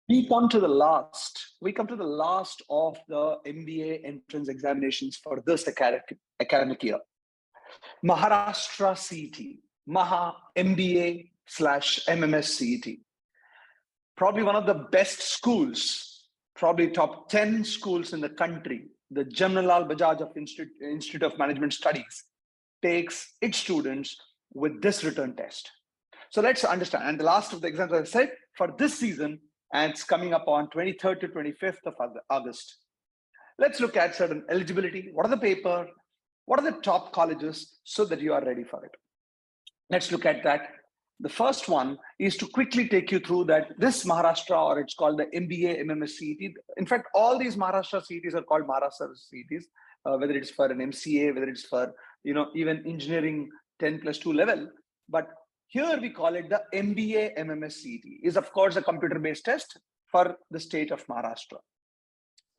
We come to the last of the MBA entrance examinations for this academic year. Maharashtra CET, MAHA MBA / MMS CET. Probably one of the best schools, probably top 10 schools in the country. The Jamnalal Bajaj Institute of Management Studies takes its students with this written test. So let's understand. And the last of the exams, as I said, for this season, and it's coming up on 23rd to 25th of August. Let's look at certain eligibility. What are the paper? What are the top colleges so that you are ready for it? Let's look at that. The first one is to quickly take you through that this Maharashtra, or it's called the MBA MMS CET. In fact, all these Maharashtra CETs are called Maharashtra CETs, whether it's for an MCA, whether it's for, even engineering 10+2 level. But here we call it the MBA MMS CET. Is of course a computer-based test for the state of Maharashtra.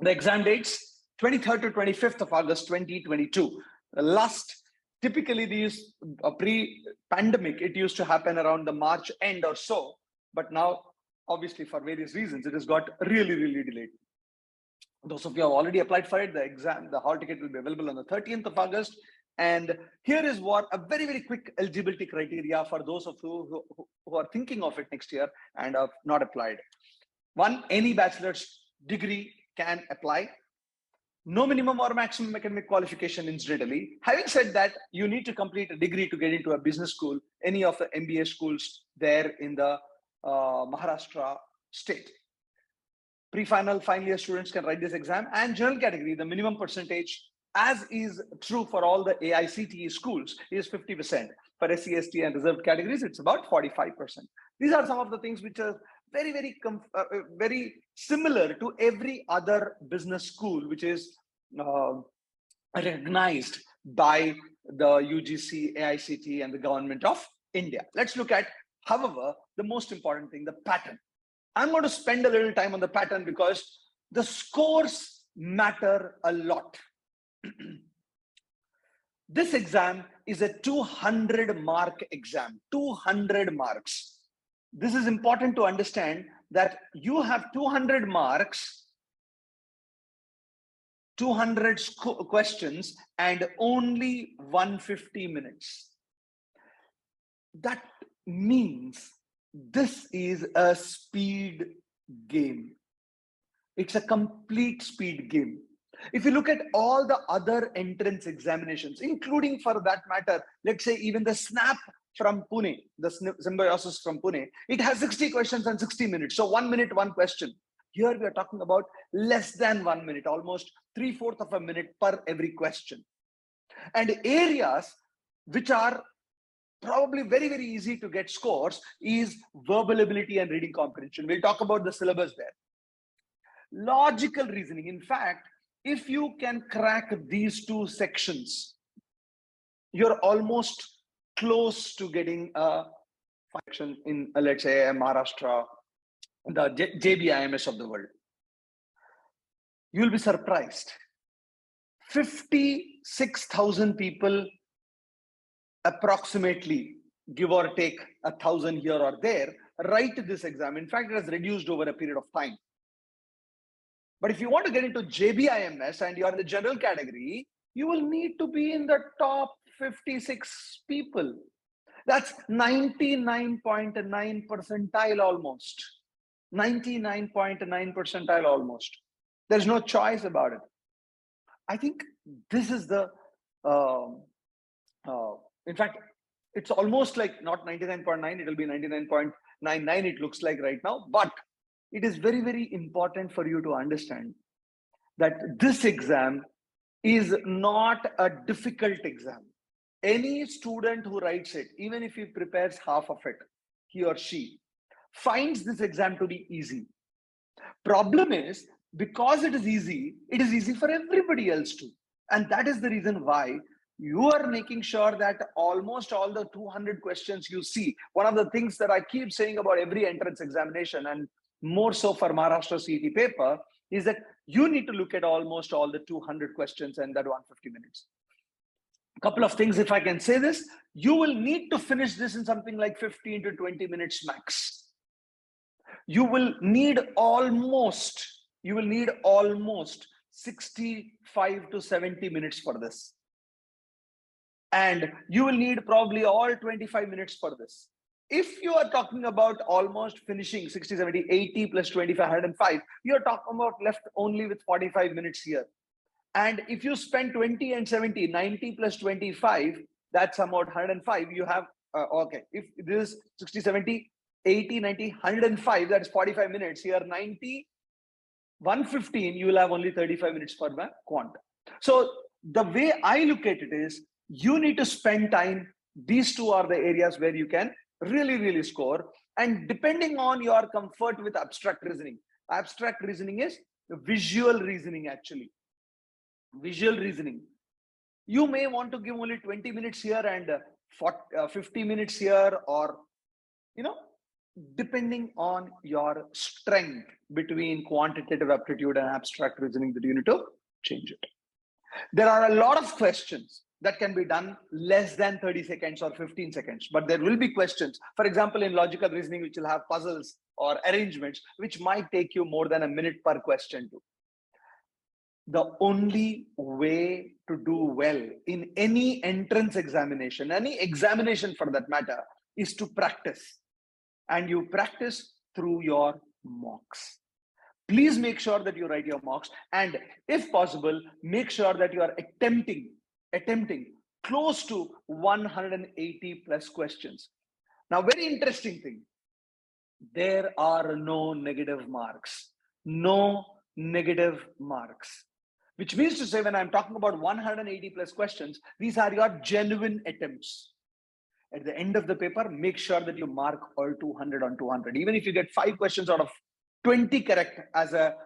The exam dates 23rd to 25th of August 2022. The last, typically these pre-pandemic, it used to happen around the March end or so, but now obviously for various reasons it has got really delayed. Those of you who have already applied for it, the hall ticket will be available on the 13th of August. And here is what a very quick eligibility criteria for those of you who are thinking of it next year and have not applied. One, any bachelor's degree can apply. No minimum or maximum academic qualification incidentally. Having said that, you need to complete a degree to get into a business school, any of the MBA schools there in the Maharashtra state. Pre-final, final year students can write this exam, and general category, the minimum percentage, as is true for all the AICTE schools, is 50%. For SC, ST and reserved categories, it's about 45%. These are some of the things which are very similar to every other business school, which is recognized by the UGC, AICTE and the government of India. Let's look at, however, the most important thing, the pattern. I'm going to spend a little time on the pattern because the scores matter a lot. This exam is a 200-mark exam, 200 marks. This is important to understand that you have 200 marks, 200 questions, and only 150 minutes. That means this is a speed game. It's a complete speed game. If you look at all the other entrance examinations, including for that matter, let's say even the SNAP from Pune, the Symbiosis from Pune, it has 60 questions and 60 minutes. So 1 minute, one question. Here we are talking about less than 1 minute, almost 3/4 of a minute per every question. And areas which are probably very easy to get scores is verbal ability and reading comprehension. We'll talk about the syllabus there. Logical reasoning. In fact, if you can crack these two sections, you're almost close to getting a function in, let's say, Maharashtra, the JBIMS of the world. You'll be surprised. 56,000 people, approximately, give or take 1,000 here or there, write this exam. In fact, it has reduced over a period of time. But if you want to get into JBIMS and you're in the general category, you will need to be in the top 56 people. That's 99.9 percentile almost. 99.9 percentile almost. There's no choice about it. I think this is the, in fact, it's almost like not 99.9, it'll be 99.99 it looks like right now, but it is very important for you to understand that this exam is not a difficult exam. Any student who writes it, even if he prepares half of it, he or she finds this exam to be easy. Problem is, because it is easy for everybody else too. And that is the reason why you are making sure that almost all the 200 questions you see, one of the things that I keep saying about every entrance examination, and more so for Maharashtra CET paper, is that you need to look at almost all the 200 questions and that 150 minutes. Couple of things, if I can say this, you will need to finish this in something like 15 to 20 minutes max. You will need almost 65 to 70 minutes for this. And you will need probably all 25 minutes for this. If you are talking about almost finishing 60, 70, 80 plus 25, 105, you're talking about left only with 45 minutes here. And if you spend 20 and 70, 90 plus 25, that's about 105. You have, okay, if this is 60, 70, 80, 90, 105, that's 45 minutes. Here, 90, 115, you will have only 35 minutes for the quant. So the way I look at it is, you need to spend time. These two are the areas where you can really score. And depending on your comfort with abstract reasoning is visual reasoning actually. Visual reasoning. You may want to give only 20 minutes here and 50 minutes here, or, depending on your strength between quantitative aptitude and abstract reasoning, that you need to change it. There are a lot of questions that can be done less than 30 seconds or 15 seconds, but there will be questions, for example, in logical reasoning, which will have puzzles or arrangements, which might take you more than a minute per question too. The only way to do well in any entrance examination, any examination for that matter, is to practice. And you practice through your mocks. Please make sure that you write your mocks, and if possible, make sure that you are attempting close to 180 plus questions. Now, very interesting thing, there are no negative marks. No negative marks. Which means to say, when I'm talking about 180 plus questions, these are your genuine attempts. At the end of the paper, make sure that you mark all 200 on 200. Even if you get 5 questions out of 20 correct as a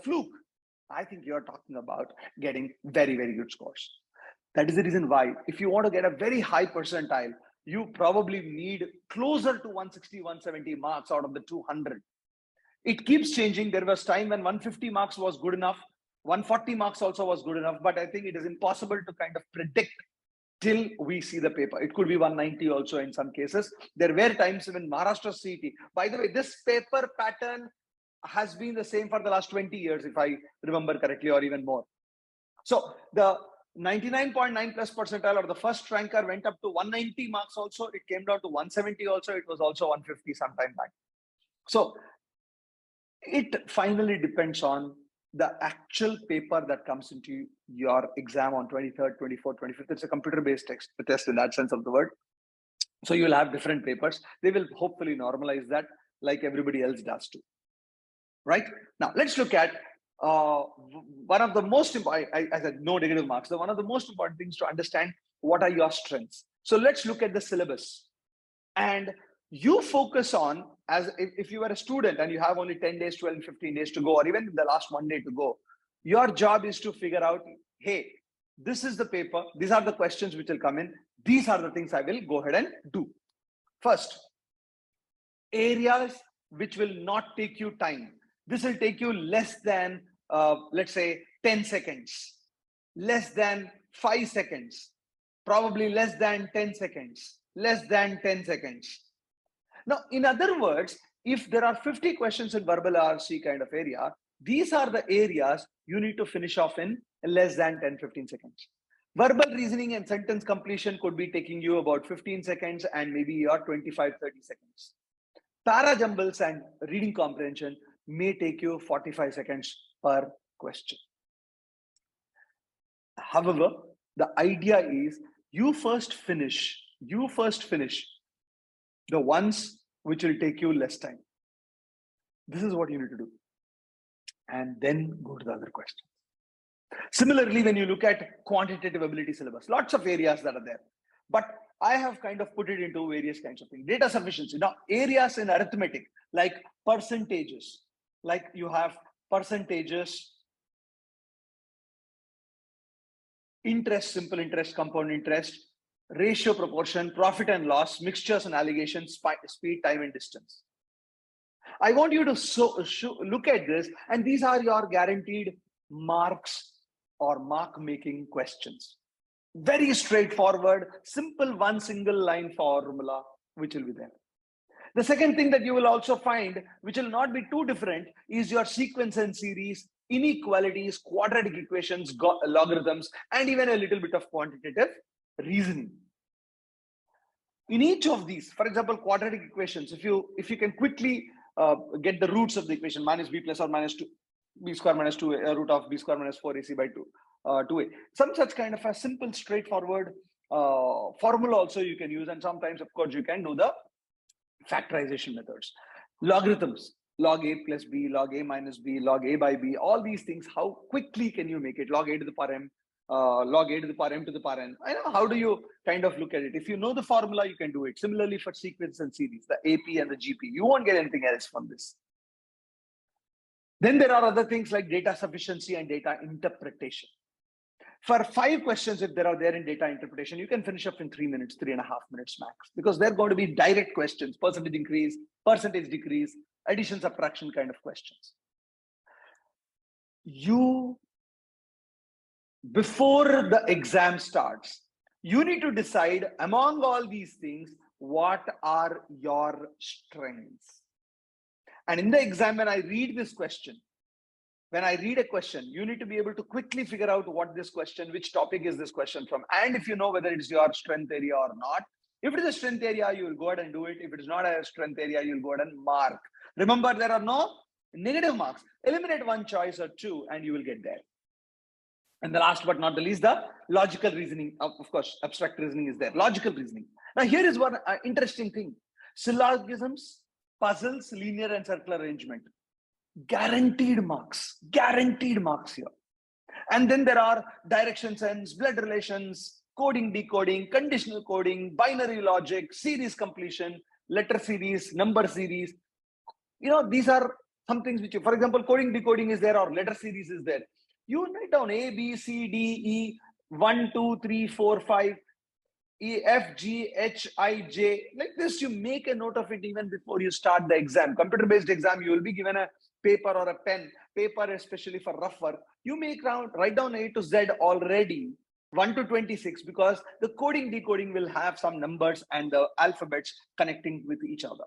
fluke, I think you're talking about getting very good scores. That is the reason why, if you want to get a very high percentile, you probably need closer to 160, 170 marks out of the 200. It keeps changing. There was time when 150 marks was good enough. 140 marks also was good enough, but I think it is impossible to kind of predict till we see the paper. It could be 190 also in some cases. There were times when Maharashtra CET, by the way, this paper pattern has been the same for the last 20 years, if I remember correctly, or even more. So the 99.9 plus percentile, or the first ranker, went up to 190 marks also. It came down to 170 also. It was also 150 sometime back. So it finally depends on the actual paper that comes into your exam on 23rd, 24th, 25th. It's a computer-based test in that sense of the word. So you'll have different papers. They will hopefully normalize that like everybody else does too. Right? Now, let's look at one of the most important, I said no negative marks. So one of the most important things to understand, what are your strengths? So let's look at the syllabus. And you focus on, as if you were a student and you have only 10 days, 12, 15 days to go, or even the last 1 day to go, your job is to figure out, hey, this is the paper, these are the questions which will come in, these are the things I will go ahead and do. First, areas which will not take you time. This will take you less than, let's say, 10 seconds, less than 5 seconds, probably less than 10 seconds, less than 10 seconds. Now, in other words, if there are 50 questions in verbal RC kind of area, these are the areas you need to finish off in less than 10-15 seconds. Verbal reasoning and sentence completion could be taking you about 15 seconds and maybe your 25-30 seconds. Para jumbles and reading comprehension may take you 45 seconds per question. However, the idea is you first finish the ones which will take you less time. This is what you need to do. And then go to the other questions. Similarly, when you look at quantitative ability syllabus, lots of areas that are there. But I have kind of put it into various kinds of things. Data sufficiency. Now, areas in arithmetic, like percentages, like you have percentages, interest, simple interest, compound interest, ratio, proportion, profit and loss, mixtures and allegations, speed, time and distance. I want you to look at this, and these are your guaranteed marks or mark making questions. Very straightforward, simple, one single line formula, which will be there. The second thing that you will also find, which will not be too different, is your sequence and series, inequalities, quadratic equations, logarithms, and even a little bit of quantitative reasoning. In each of these, for example, quadratic equations, if you can quickly get the roots of the equation, minus b plus or minus 2, b square minus 2, root of b square minus 4ac by 2a. Some such kind of a simple, straightforward formula also you can use, and sometimes, of course, you can do the factorization methods. Logarithms, log a plus b, log a minus b, log a by b, all these things, how quickly can you make it? Log a to the power m, log a to the power m to the power n. I know, how do you kind of look at it? If you know the formula, you can do it. Similarly for sequence and series, the AP and the GP, you won't get anything else from this. Then there are other things like data sufficiency and data interpretation. For 5 questions, if there are there in data interpretation, you can finish up in 3 minutes, 3.5 minutes max, because they're going to be direct questions, percentage increase, percentage decrease, addition, subtraction kind of questions. Before the exam starts, you need to decide among all these things, what are your strengths? And in the exam, when I read this question, when I read a question, you need to be able to quickly figure out what this question, which topic is this question from, and if you know whether it's your strength area or not. If it is a strength area, you will go ahead and do it. If it is not a strength area, you'll go ahead and mark. Remember, there are no negative marks. Eliminate one choice or two, and you will get there. And the last but not the least, the logical reasoning. Of course, abstract reasoning is there. Logical reasoning. Now, here is one interesting thing. Syllogisms, puzzles, linear and circular arrangement. Guaranteed marks here. And then there are direction sense, blood relations, coding, decoding, conditional coding, binary logic, series completion, letter series, number series. You know, these are some things which, for example, coding, decoding is there, or letter series is there. You write down A, B, C, D, E, 1, 2, 3, 4, 5, E, F, G, H, I, J. Like this, you make a note of it even before you start the exam. Computer-based exam, you will be given a paper or a pen, paper especially for rough work. You write down A to Z already, 1 to 26, because the coding, decoding will have some numbers and the alphabets connecting with each other.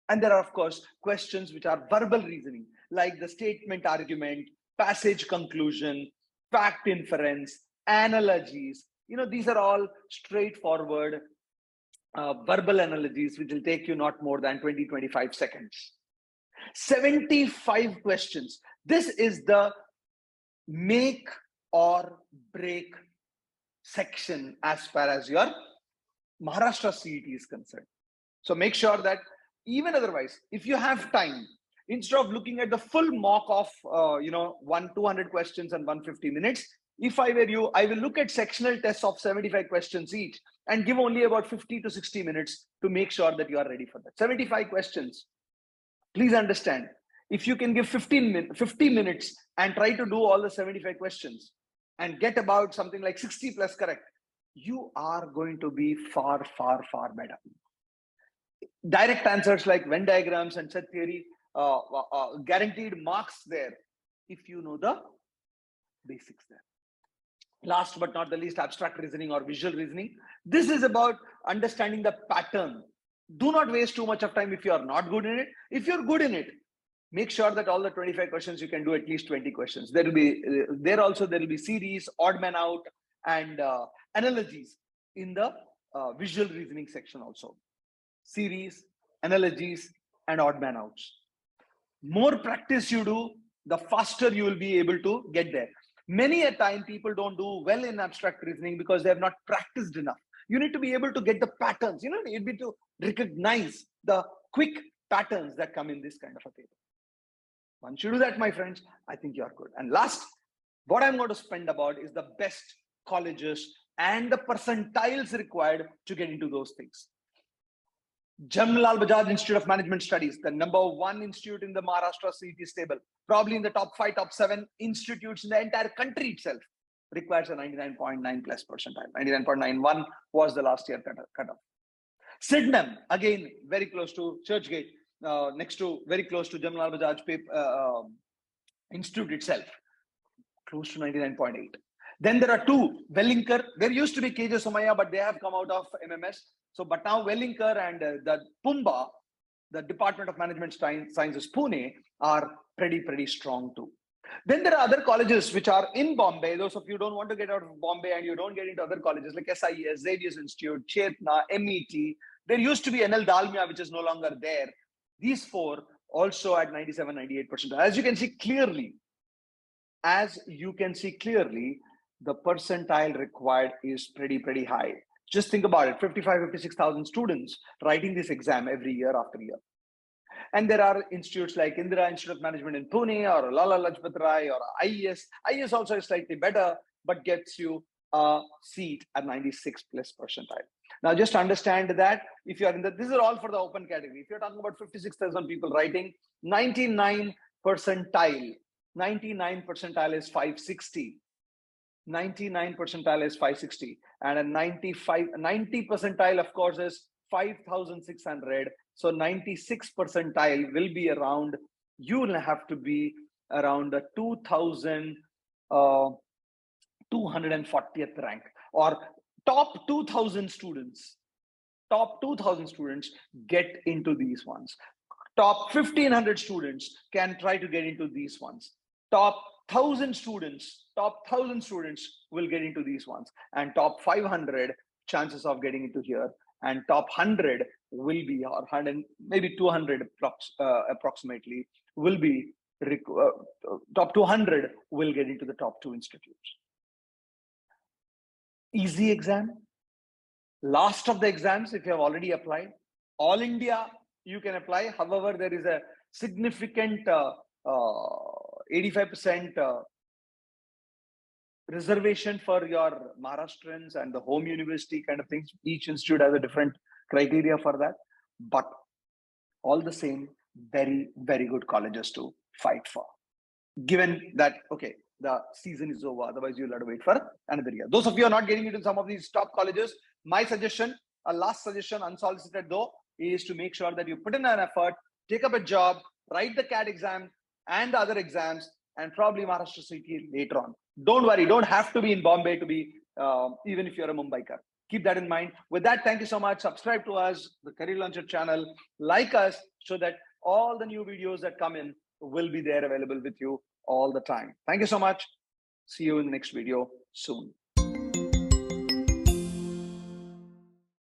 And there are, of course, questions which are verbal reasoning, like the statement argument, passage conclusion, fact inference, analogies. You know, these are all straightforward verbal analogies, which will take you not more than 20-25 seconds. 75 questions. This is the make or break section as far as your Maharashtra CET is concerned. So make sure that even otherwise, if you have time, instead of looking at the full mock of 200 questions and 150 minutes, if I were you, I will look at sectional tests of 75 questions each and give only about 50 to 60 minutes to make sure that you are ready for that. 75 questions. Please understand, if you can give 50 minutes and try to do all the 75 questions and get about something like 60 plus correct, you are going to be far, far, far better. Direct answers like Venn diagrams and set theory, guaranteed marks there if you know the basics there. Last but not the least, abstract reasoning or visual reasoning. This is about understanding the pattern. Do not waste too much of time if you are not good in it. If you're good in it, make sure that all the 25 questions, you can do at least 20 questions. There will be series, odd man out, and analogies in the visual reasoning section also. Series, analogies, and odd man outs. More practice you do, the faster you will be able to get there. Many a time people don't do well in abstract reasoning because they have not practiced enough. You need to be able to get the patterns. You know, you'd be to recognize the quick patterns that come in this kind of a paper. Once you do that, my friends, I think you are good. And last, what I'm going to spend about is the best colleges and the percentiles required to get into those things. Jamnalal Bajaj Institute of Management Studies, the #1 institute in the Maharashtra CET stable, probably in the top 5, top 7 institutes in the entire country itself, requires a 99.9 plus percentile. 99.91 was the last year cutoff. SIDMEM, again, very close to Churchgate, very close to Jamnalal Bajaj Institute itself, close to 99.8. Then there are two, Wellinkar. There used to be KJ Somaya, but they have come out of MMS. So, but now Wellinkar and the Pumba, the Department of Management Sciences, Pune, are pretty strong too. Then there are other colleges which are in Bombay. Those of you who don't want to get out of Bombay and you don't get into other colleges like SIS, Xavier's Institute, Chetna, MET. There used to be NL Dalmia, which is no longer there. These four also at 97, 98%. As you can see clearly, the percentile required is pretty high. Just think about it, 55, 56,000 students writing this exam every year after year. And there are institutes like Indira Institute of Management in Pune or Lala Lajpat Rai or IES. IES also is slightly better, but gets you a seat at 96 plus percentile. Now, just understand that if you are in the, this is all for the open category. If you're talking about 56,000 people writing, 99 percentile is 560. 99 percentile is 560, and a 90 percentile, of course, is 5,600. So 96 percentile will be around, you will have to be around the 2,240th rank, or top 2,000 students. Top 2,000 students get into these ones. Top 1,500 students can try to get into these ones. Top 1,000 students will get into these ones, and top 500 chances of getting into here, and top 100 will be, or 100, maybe 200 approximately will be, top 200 will get into the top 2 institutes. Easy exam, last of the exams if you have already applied. All India you can apply. However, there is a significant 85% reservation for your Maharashtrians and the home university kind of things. Each institute has a different criteria for that, but all the same, very good colleges to fight for. Given that, okay, the season is over, otherwise you'll have to wait for another year. Those of you who are not getting into some of these top colleges, my suggestion, a last suggestion, unsolicited though, is to make sure that you put in an effort, take up a job, write the CAT exam and the other exams, and probably Maharashtra CET later on. Don't worry, don't have to be in Bombay to be, even if you're a Mumbaikar. Keep that in mind. With that, thank you so much. Subscribe to us, the Career Launcher channel, like us, so that all the new videos that come in will be there available with you all the time. Thank you so much. See you in the next video soon.